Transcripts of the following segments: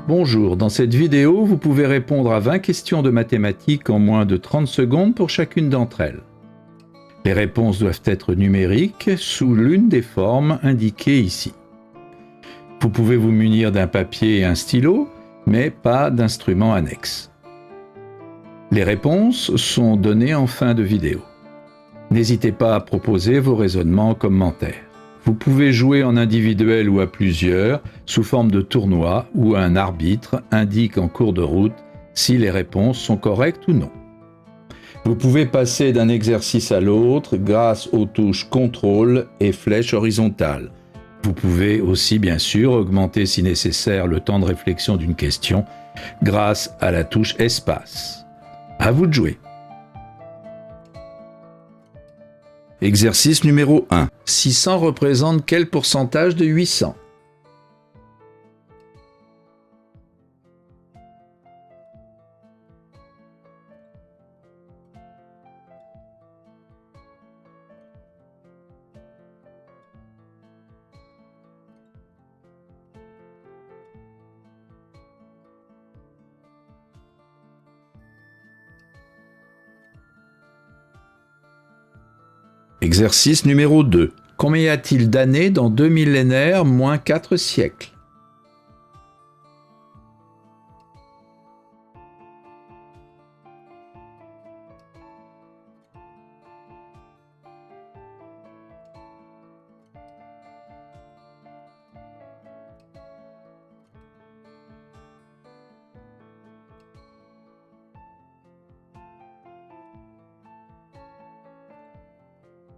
Bonjour, dans cette vidéo, vous pouvez répondre à 20 questions de mathématiques en moins de 30 secondes pour chacune d'entre elles. Les réponses doivent être numériques sous l'une des formes indiquées ici. Vous pouvez vous munir d'un papier et un stylo, mais pas d'instrument annexe. Les réponses sont données en fin de vidéo. N'hésitez pas à proposer vos raisonnements en commentaire. Vous pouvez jouer en individuel ou à plusieurs, sous forme de tournoi où un arbitre indique en cours de route si les réponses sont correctes ou non. Vous pouvez passer d'un exercice à l'autre grâce aux touches contrôle et flèche horizontale. Vous pouvez aussi bien sûr augmenter si nécessaire le temps de réflexion d'une question grâce à la touche espace. À vous de jouer. Exercice numéro 1. 600 représente quel pourcentage de 800? Exercice numéro 2. Combien y a-t-il d'années dans 2 millénaires moins 4 siècles?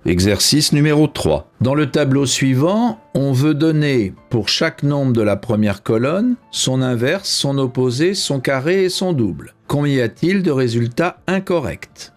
Exercice numéro 3. Dans le tableau suivant, on veut donner pour chaque nombre de la première colonne son inverse, son opposé, son carré et son double. Combien y a-t-il de résultats incorrects?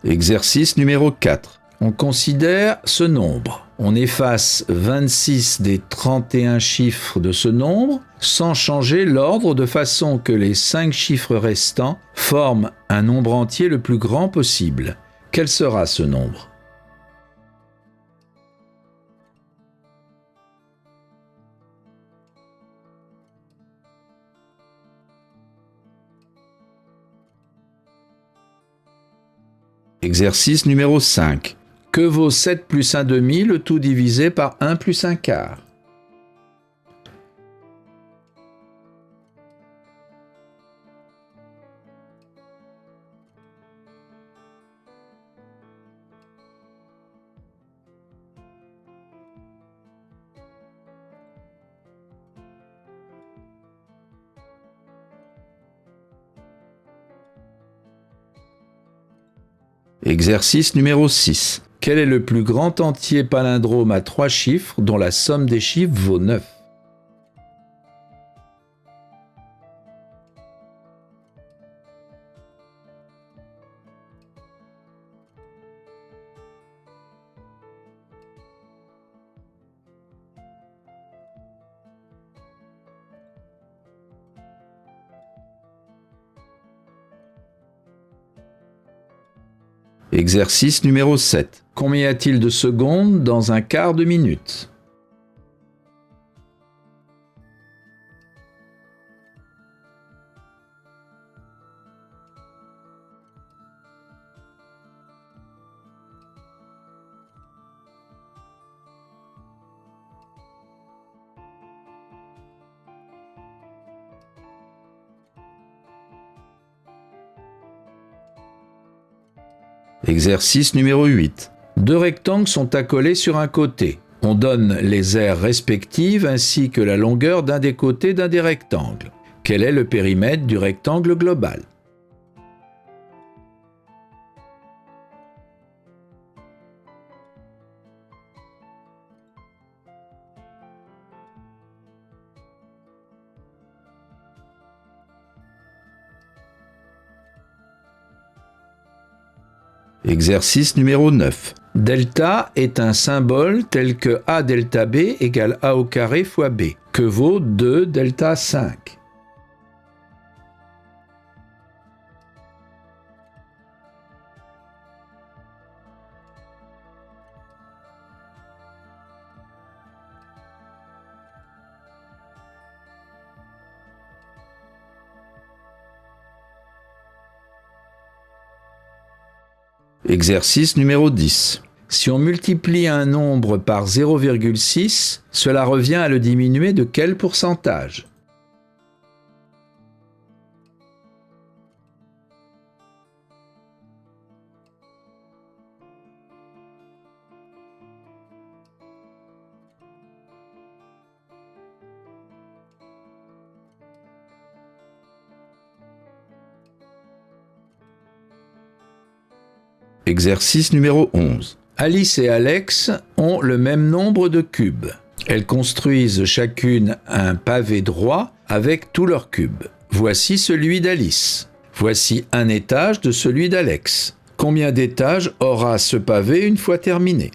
Exercice numéro 4. On considère ce nombre. On efface 26 des 31 chiffres de ce nombre sans changer l'ordre de façon que les 5 chiffres restants forment un nombre entier le plus grand possible. Quel sera ce nombre? Exercice numéro 5. Que vaut 7 plus 1 demi, le tout divisé par 1 plus 1 quart? Exercice numéro 6. Quel est le plus grand entier palindrome à 3 chiffres dont la somme des chiffres vaut 9? Exercice numéro 7. Combien y a-t-il de secondes dans un quart de minute? Exercice numéro 8. 2 rectangles sont accolés sur un côté. On donne les aires respectives ainsi que la longueur d'un des côtés d'un des rectangles. Quel est le périmètre du rectangle global? Exercice numéro 9. Delta est un symbole tel que A delta B égale A au carré fois B. Que vaut 2 delta 5? Exercice numéro 10. Si on multiplie un nombre par 0,6, cela revient à le diminuer de quel pourcentage? Exercice numéro 11. Alice et Alex ont le même nombre de cubes. Elles construisent chacune un pavé droit avec tous leurs cubes. Voici celui d'Alice. Voici un étage de celui d'Alex. Combien d'étages aura ce pavé une fois terminé?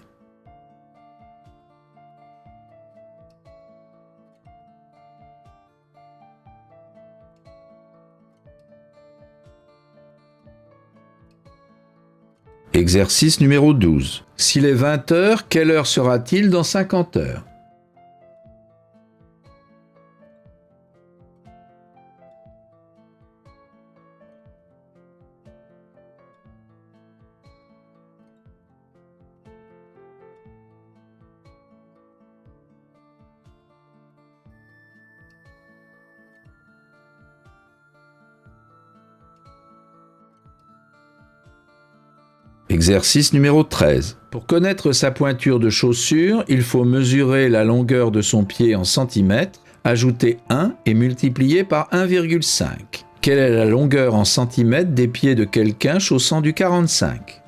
Exercice numéro 12. S'il est 20 heures, quelle heure sera-t-il dans 50 heures? Exercice numéro 13. Pour connaître sa pointure de chaussure, il faut mesurer la longueur de son pied en centimètres, ajouter 1 et multiplier par 1,5. Quelle est la longueur en centimètres des pieds de quelqu'un chaussant du 45?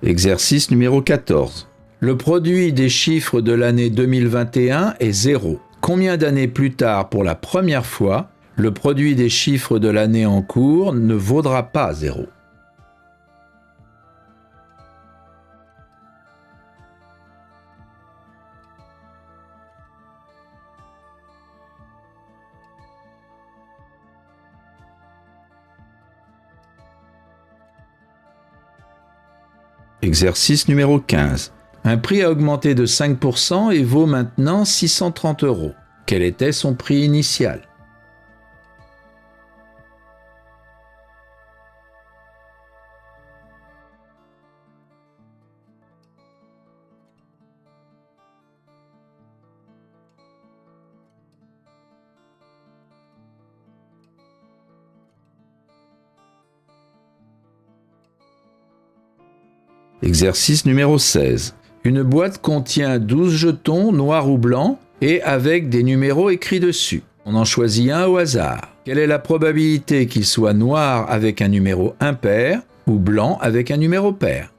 Exercice numéro 14. Le produit des chiffres de l'année 2021 est 0. Combien d'années plus tard, pour la première fois, le produit des chiffres de l'année en cours ne vaudra pas 0? Exercice numéro 15. Un prix a augmenté de 5% et vaut maintenant 630 €. Quel était son prix initial? Exercice numéro 16. Une boîte contient 12 jetons noirs ou blancs et avec des numéros écrits dessus. On en choisit un au hasard. Quelle est la probabilité qu'il soit noir avec un numéro impair ou blanc avec un numéro pair?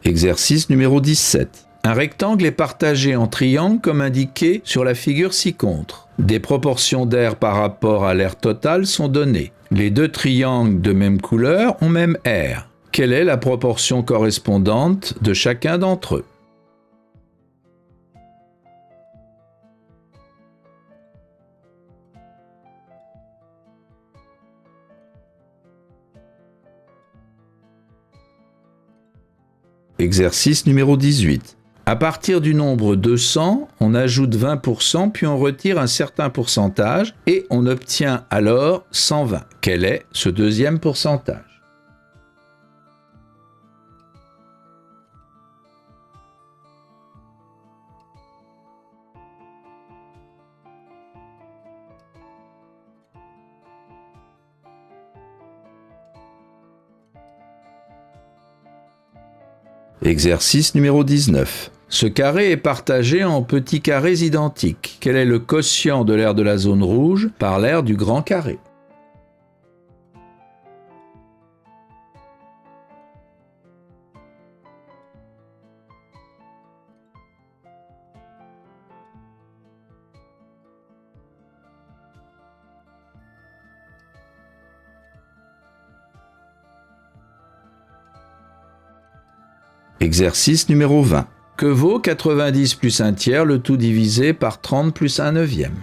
Exercice numéro 17. Un rectangle est partagé en triangles comme indiqué sur la figure ci-contre. Des proportions d'air par rapport à l'air total sont données. Les deux triangles de même couleur ont même air. Quelle est la proportion correspondante de chacun d'entre eux? Exercice numéro 18. À partir du nombre 200, on ajoute 20% puis on retire un certain pourcentage et on obtient alors 120. Quel est ce deuxième pourcentage? Exercice numéro 19. Ce carré est partagé en petits carrés identiques. Quel est le quotient de l'aire de la zone rouge par l'aire du grand carré? Exercice numéro 20. Que vaut 90 plus 1 tiers, le tout divisé par 30 plus 1 neuvième?